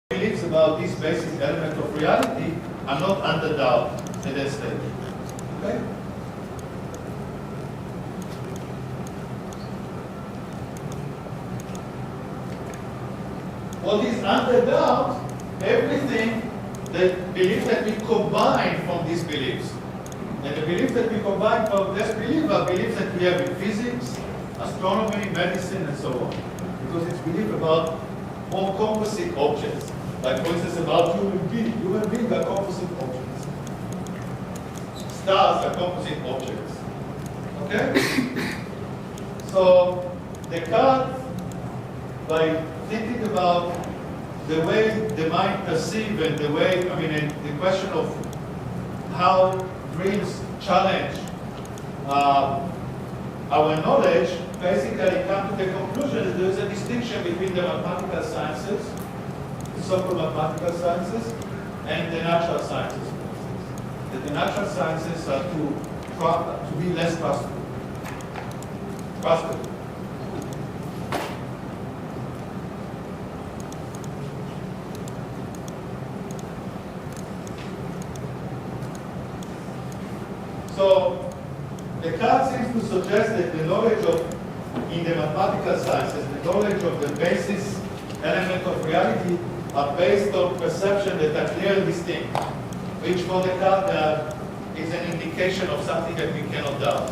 beliefs about this basic element of reality are not under doubt at that stage. Okay? What is under doubt? Everything, the belief that we combine from these beliefs. And the beliefs that we combine from this belief are beliefs that we have in physics, astronomy, medicine, and so on. Because it's belief about more composite objects. Like, for instance, about human beings. Human beings are composite objects. Stars are composite objects. Okay? So, Descartes, by thinking about the way the mind perceives and the way, and the question of how dreams challenge our knowledge, basically come to the conclusion that there is a distinction between the mathematical sciences, the so-called mathematical sciences, and the natural sciences. That the natural sciences are to be less trustworthy. So, Descartes seems to suggest that the knowledge in the mathematical sciences, the knowledge of the basis element of reality are based on perception that are clear and distinct, which for Descartes is an indication of something that we cannot doubt.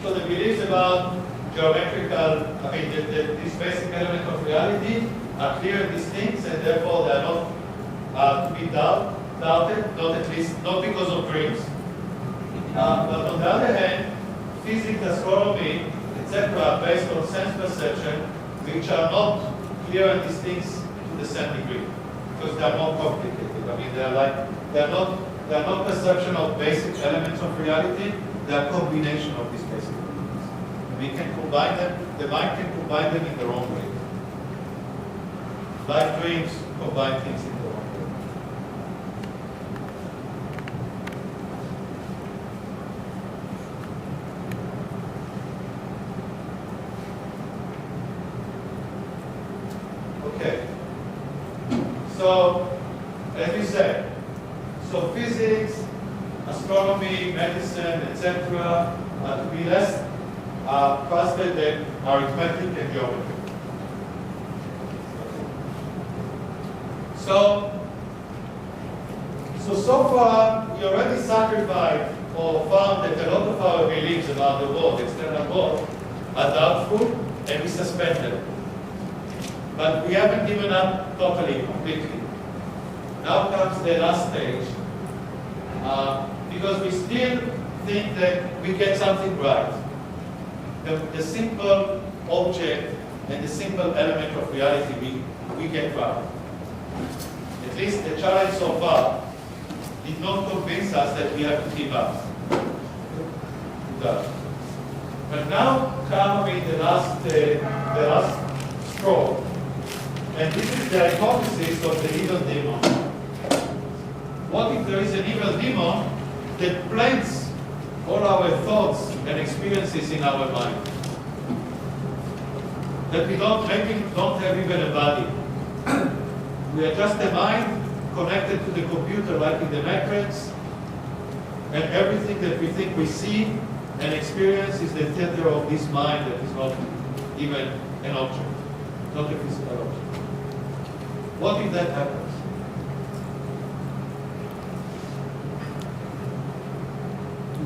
So the beliefs about geometrical, this basic element of reality are clear and distinct, and therefore they are not to be doubted, not at least, not because of dreams. But on the other hand, physics, astronomy, etc., are based on sense perception, which are not clear and distinct to the same degree, because they are more complicated. They are not perception of basic elements of reality, they are combination of these basic elements. We can combine them, the mind can combine them in the wrong way. Like dreams combine things in the wrong way. Okay. So, as we said, so physics, astronomy, medicine, etc., are to be less trusted than arithmetic and geometry. So far, we already sacrificed or found that a lot of our beliefs about the world, external world, are doubtful and we suspend them. But we haven't given up totally, completely. Now comes the last stage, because we still think that we get something right. The simple object and the simple element of reality we get right. At least the challenge so far did not convince us that we have to give up. But now come the last straw. And this is the hypothesis of the evil demon. What if there is an evil demon that plants all our thoughts and experiences in our mind? That we don't have even a body. We are just a mind connected to the computer like in the Matrix, and everything that we think we see and experience is the theater of this mind that is not even an object, not a physical object. What if that happens?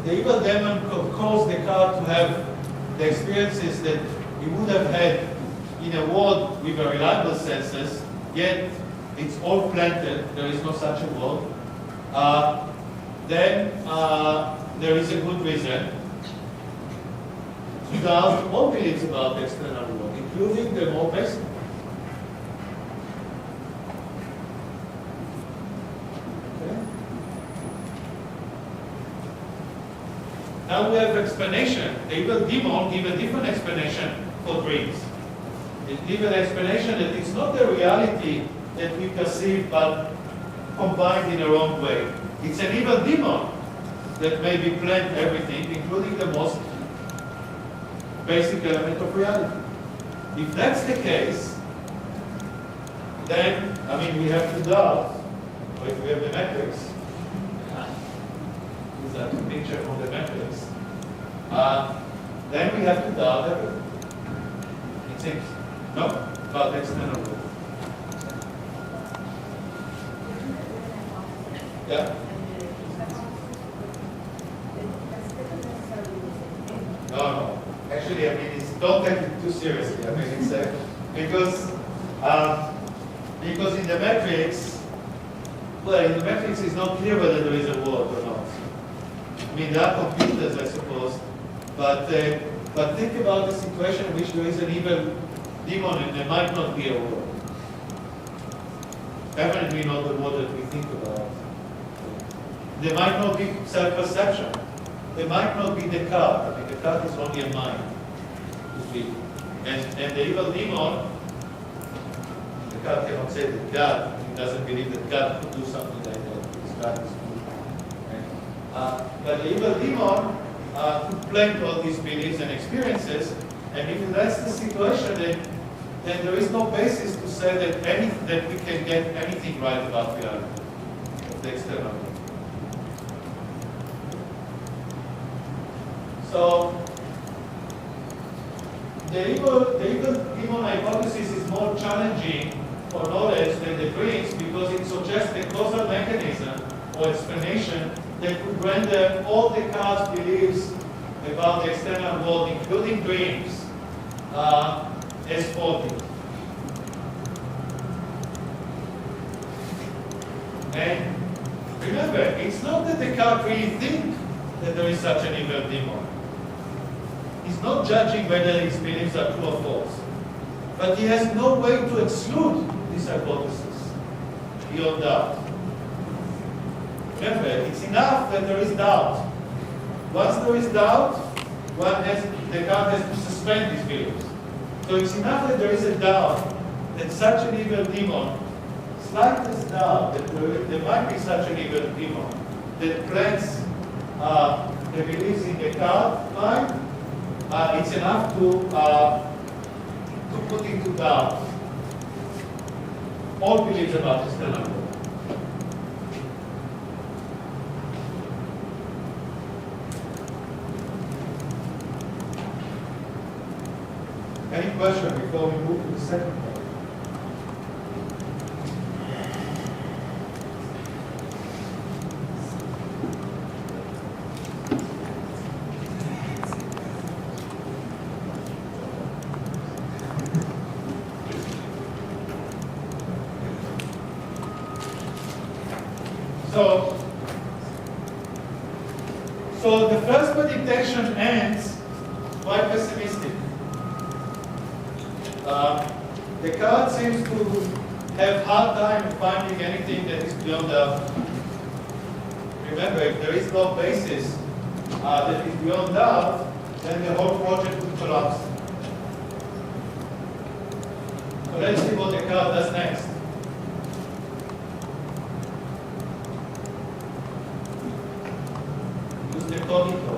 The evil demon could cause Descartes to have the experiences that he would have had in a world with a reliable senses, yet it's all planted, there is no such a world. Then there is a good reason to doubt all beliefs about the external world, including the more basic. Now we have explanation. The evil demon give a different explanation for dreams. It gives an explanation that it's not the reality that we perceive but combined in a wrong way. It's an evil demon that maybe plan everything, including the most basic element of reality. If that's the case, then, I mean, we have to doubt, or if we have the matrix, is that a picture from the matrix, then we have to doubt everything. It seems. No? About the external world. Yeah? No. Actually, I mean, don't take it too seriously. I mean, it's because in the matrix, well, in the matrix, it's not clear whether there is a world or not. I mean, there are computers, I suppose, but think about the situation in which there is an evil demon and there might not be a world. Definitely not the world that we think about. There might not be self-perception. There might not be Descartes. I mean, Descartes is only a mind. And the evil demon, Descartes cannot say that God, he doesn't believe that God could do something like that, because God is good. But the evil demon could plant all these beliefs and experiences, and if that's the situation, then there is no basis to say that we can get anything right about reality, of the external world. So, the evil demon hypothesis is more challenging for knowledge than the dreams because it suggests a causal mechanism or explanation that would render all Descartes' beliefs about the external world, including dreams, as faulty. And remember, it's not that Descartes really thinks that there is such an evil demon. He's not judging whether his beliefs are true or false. But he has no way to exclude this hypothesis beyond doubt. Remember, it's enough that there is doubt. Once there is doubt, Descartes has to suspend his beliefs. So it's enough that there is a doubt that such an evil demon, slightest doubt that there might be such an evil demon that plants the beliefs in Descartes' mind, it's enough to put into doubt all beliefs about external world. Any question before we move to the second part? So the first meditation ends quite pessimistic. Descartes seems to have hard time finding anything that is beyond doubt. Remember, if there is no basis that is beyond doubt, then the whole project would collapse. So let's see what Descartes does next. Use the cognito,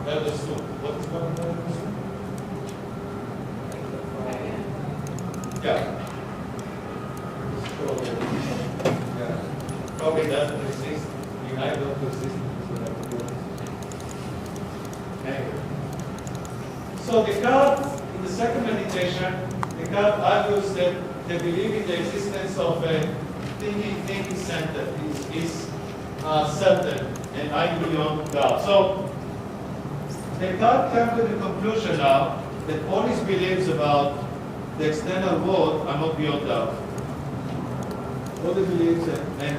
the soup. What is cognito? Yeah. Probably doesn't exist. I don't exist. Anyway. So Descartes, in the second meditation, Descartes argues that the belief in the existence of a thinking center is certain and I beyond doubt. So Descartes came to the conclusion now that all his beliefs about the external world are not beyond doubt. All the beliefs and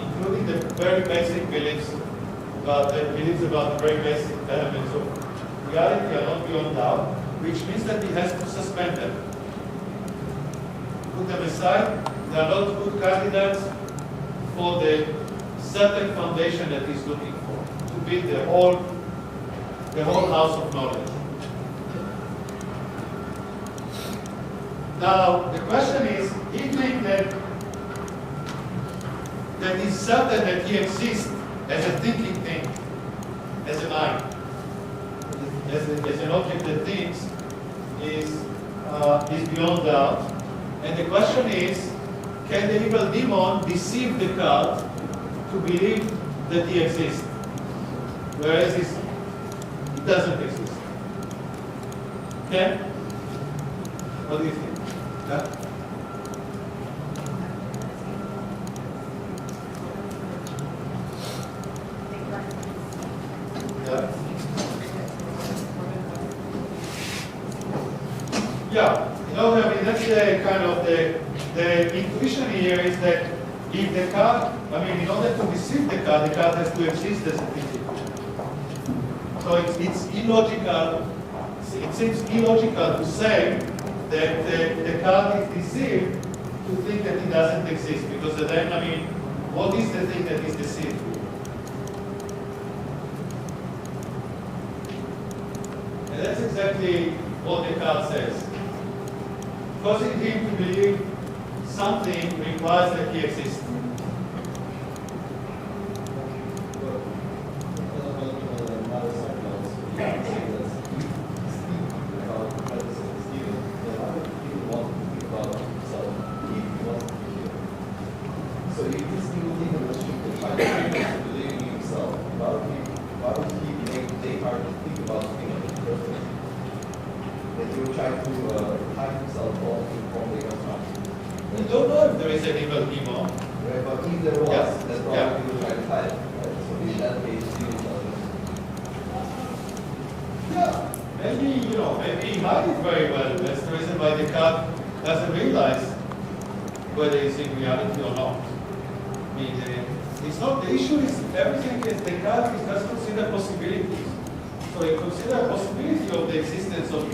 including the very basic beliefs about the very basic elements of reality are not beyond doubt, which means that he has to suspend them. Put them aside. They are not good candidates for the certain foundation that he's looking for, to build the whole house of knowledge. Now, the question is, he thinks that he's certain that he exists as a thinking thing, as a mind, as an object that thinks, is beyond doubt. And the question is, can the evil demon deceive Descartes to believe that he exists, whereas he doesn't exist? Okay? What do you think? Yeah? Yeah, you know, I mean, that's the kind of the intuition here is that if Descartes, I mean, in order to deceive Descartes, Descartes has to exist as a thinking. So it's illogical, it seems illogical to say that Descartes is deceived to think that he doesn't exist, because then, I mean, what is the thing that is deceived? And that's exactly what Descartes says. Causing him to believe something requires that he exists. So if this new demon was trying to believe in himself, why would he make Descartes think about things in the first place? That he would try to hide himself from the construction. We don't know if there is an evil demon. Right, but if there was, that's probably he would try to hide it. Right? So in that case, he would Yeah, maybe, you know, maybe he hide it very well. That's the reason why Descartes doesn't realize whether it's in reality or not. I mean, it's not, the issue is everything is Descartes does consider possibilities. So he considers possibility of the existence of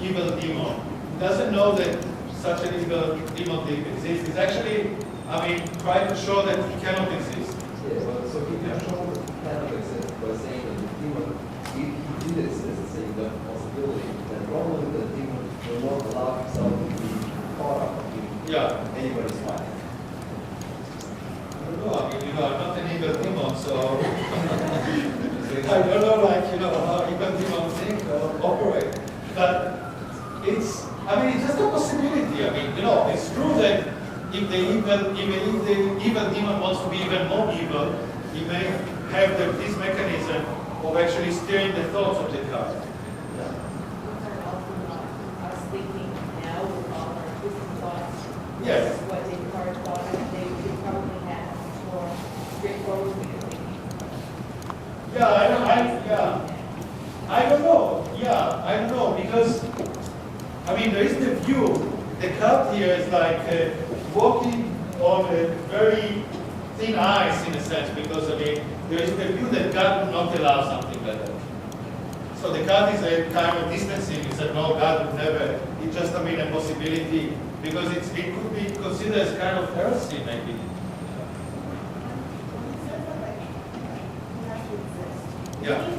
evil demon. He doesn't know that such an evil demon exists. He's actually, I mean, trying to show that he cannot exist. Yeah, but so he can show that he cannot exist by saying that the demon, if he did exist, saying the possibility, then probably the demon will not allow himself to be caught up in anybody's mind. I don't know, I mean, you know, I'm not an evil demon, so I don't know, like, you know, how evil demons think or operate. But it's, I mean, it's just a possibility. I mean, you know, it's true that if the evil demon wants to be even more evil, he may have this mechanism of actually steering the thoughts of the car. I was thinking now with all our different thoughts. Yes. What Descartes thought, they could probably have more straightforward way of thinking. I don't know. Yeah, I don't know, because, I mean, there is the view, Descartes here is like walking on a very thin ice in a sense, because, I mean, there is the view that God would not allow something like that. So Descartes is a kind of distancing. He said, no, God would never. It's just, I mean, a possibility, because it could be considered as kind of heresy, maybe. Yeah.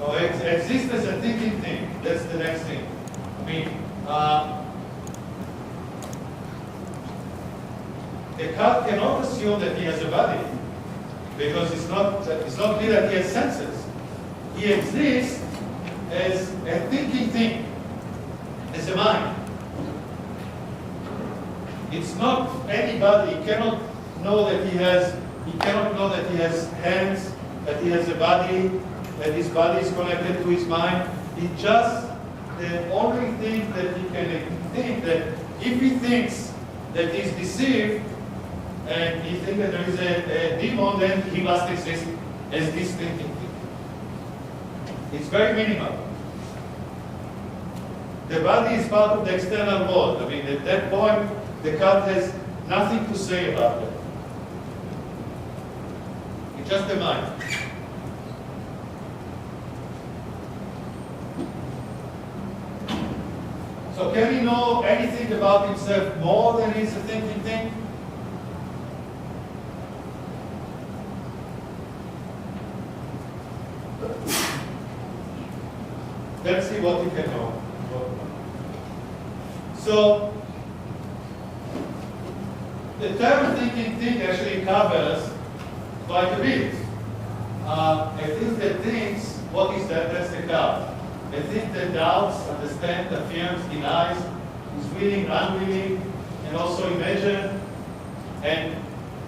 Oh, exists as a thinking thing. That's the next thing. I mean, Descartes cannot assume that he has a body, because it's not clear that he has senses. He exists as a thinking thing, as a mind. It's not anybody. He cannot know that he has. He cannot know that he has hands, that he has a body, that his body is connected to his mind. It's just the only thing that he can think, that if he thinks that he's deceived, and he thinks that there is a demon, then he must exist as this thinking thing. It's very minimal. The body is part of the external world. I mean, at that point, Descartes has nothing to say about it. It's just the mind. So can he know anything about himself more than he's a thinking thing? Let's see what he can know. So, the term thinking thing actually covers quite a bit. I think that thinks, what is that? That's the card. I think that doubts, understands, affirms, denies, is willing, unwilling, and also imagine, and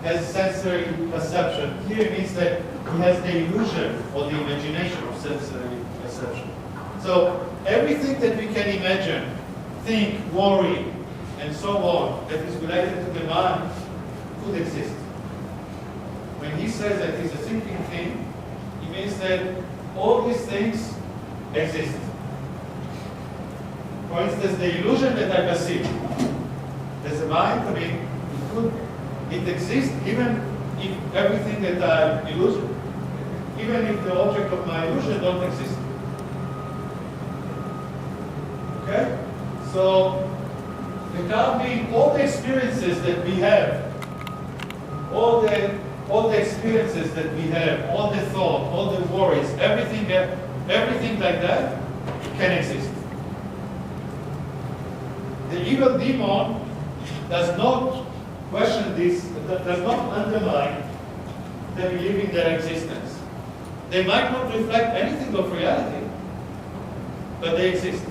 has sensory perception. Here it means that he has the illusion or the imagination of sensory perception. So everything that we can imagine, think, worry, and so on, that is related to the mind, could exist. When he says that it's a thinking thing, it means that all these things exist. For instance, the illusion that I perceive. There's a mind, I mean, it exists even if everything that I illusion, even if the object of my illusion don't exist. Okay? So, the card being all the experiences that we have, all the experiences that we have, all the thought, all the worries, everything like that can exist. The evil demon does not question this, does not undermine the belief in their existence. They might not reflect anything of reality, but they exist.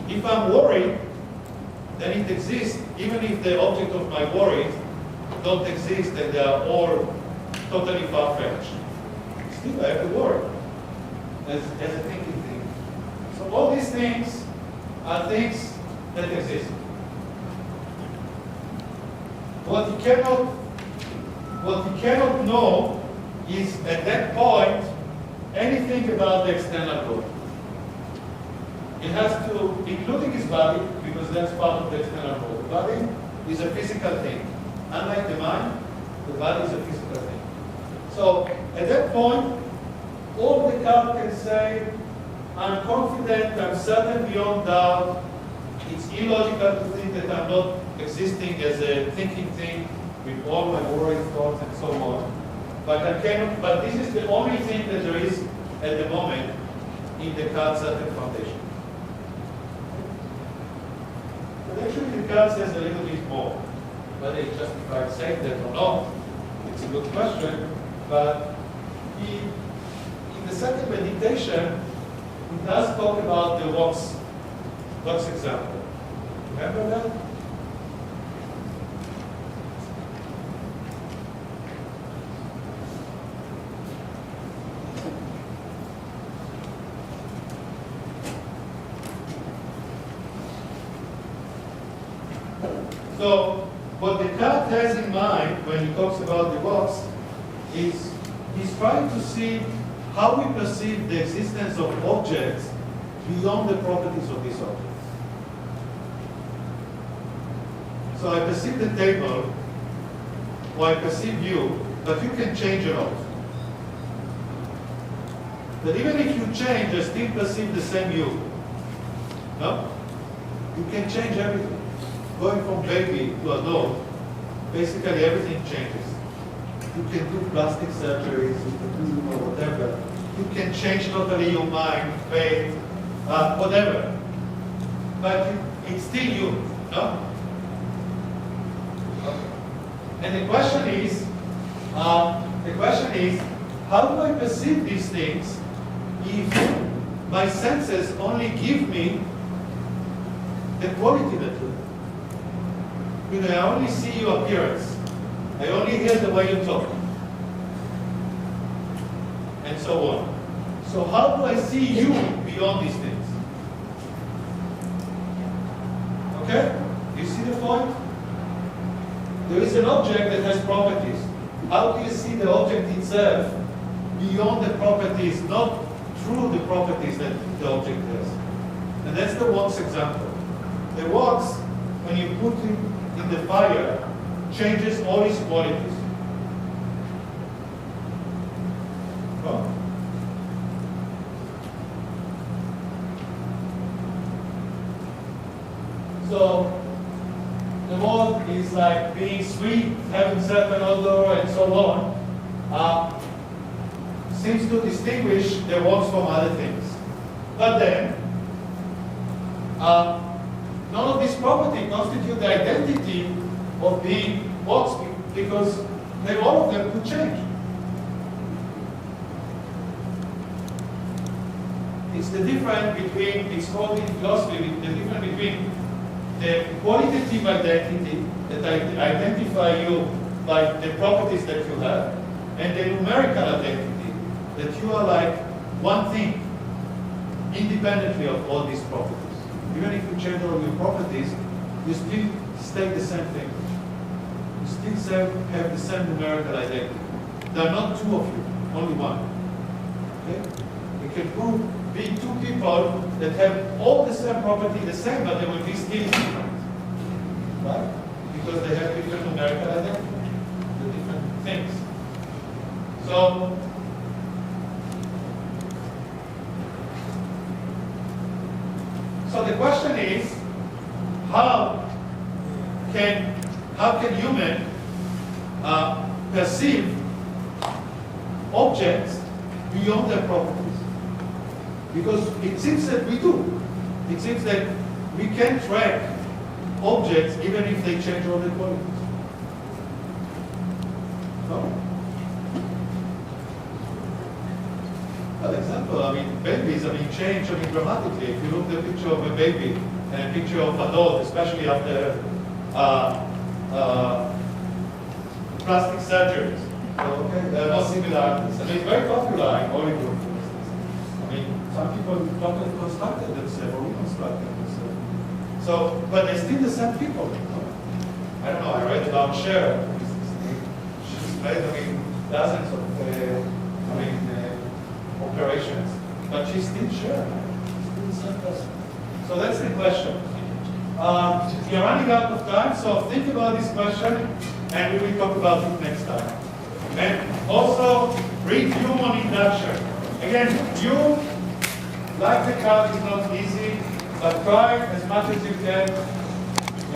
If I'm worried, then it exists, even if the object of my worry don't exist and they are all totally far-fetched. Still, I have to worry as a thinking thing. So all these things are things that exist. What you cannot know is, at that point, anything about the external world. It has to, including his body, because that's part of the external world. The body is a physical thing. Unlike the mind, the body is a physical thing. So, at that point, all the card can say, I'm confident, I'm certain beyond doubt, it's illogical to think that I'm not existing as a thinking thing with all my worried thoughts and so on. But this is the only thing that there is at the moment in the card certain foundation. But actually the card says a little bit more. Whether it's justified saying that or not, it's a good question. But in the second meditation, he does talk about the rocks example. Remember that? So, what Descartes has in mind when he talks about the rocks is he's trying to see how we perceive the existence of objects beyond the properties of these objects. So I perceive the table, or I perceive you, but you can change a lot. But even if you change, I still perceive the same you. No? You can change everything. Going from baby to adult, basically everything changes. You can do plastic surgeries, you can do whatever. You can change totally your mind, faith, whatever. But it's still you, no? And the question is, how do I perceive these things if my senses only give me the quality that you have? You know, I only see your appearance. I only hear the way you talk. And so on. So how do I see you beyond these things? Okay? Do you see the point? There is an object that has properties. How do you see the object itself beyond the properties, not through the properties that the object has? And that's the wax example. The wax, when you put it in the fire, changes all its qualities. Oh. So the world is like being sweet, having certain odor, and so on. Seems to distinguish the wax from other things. But then, none of these properties constitute the identity of being boxed because all of them could change. It's the difference between, it's called in philosophy, the difference between the qualitative identity that identify you by the properties that you have, and the numerical identity that you are like one thing, independently of all these properties. Even if you change all your properties, you still stay the same thing. You still have the same numerical identity. There are not two of you, only one. Okay? You can be two people that have all the same property, the same, but they will be still different. Right? Because they have different numerical identity, the different things. So the question is, how can human perceive objects beyond their properties? Because it seems that we do. It seems that we can track objects even if they change all their qualities. No? For example, babies, change, dramatically. If you look at a picture of a baby and a picture of adult, especially after plastic surgeries, okay, there are no similarities. It's very popular in Hollywood, for instance. Some people totally constructed themselves or reconstructed themselves. So, but they're still the same people. I don't know, I read about Cher. She's made, dozens of, operations, but she's still Cher. She's still the same person. So that's the question. We're running out of time, so think about this question, and we will talk about it next time. And also, read Hume on induction. Again, Hume, like the card, is not easy, but try as much as you can